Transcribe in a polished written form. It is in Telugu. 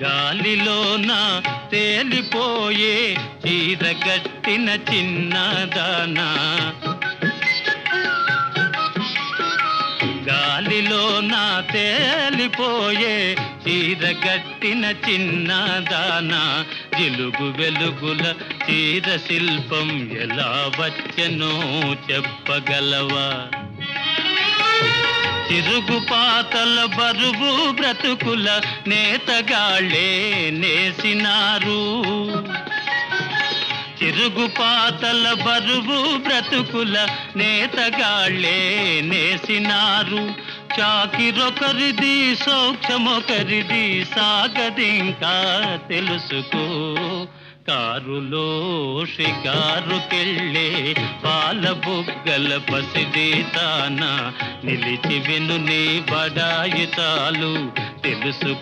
గాలిలోన తేలిపోయే చీరగట్టిన చిన్నదానా, గాలిలోన తేలిపోయే చీరగట్టిన చిన్నదానా, జిలుగు వెలుగుల చీర శిల్పం ఎలా వచ్చెనో చెప్పగలవా? చిరుగు పాతల బరువు బ్రతుకుల నేతగాళ్ళే నేసినారు, చిరుగు పాతల బరువు బ్రతుకుల నేతగాళ్ళే నేసినారు. చాకిరొకరిది సౌఖ్యమొకరిది సాగదింకా తెలుసుకో. కారులో షికారుకెళ్ళే పాల బుగ్గల పసిడి తాన నిలిచి విను నీ బడాయి చాలు తెలుసు.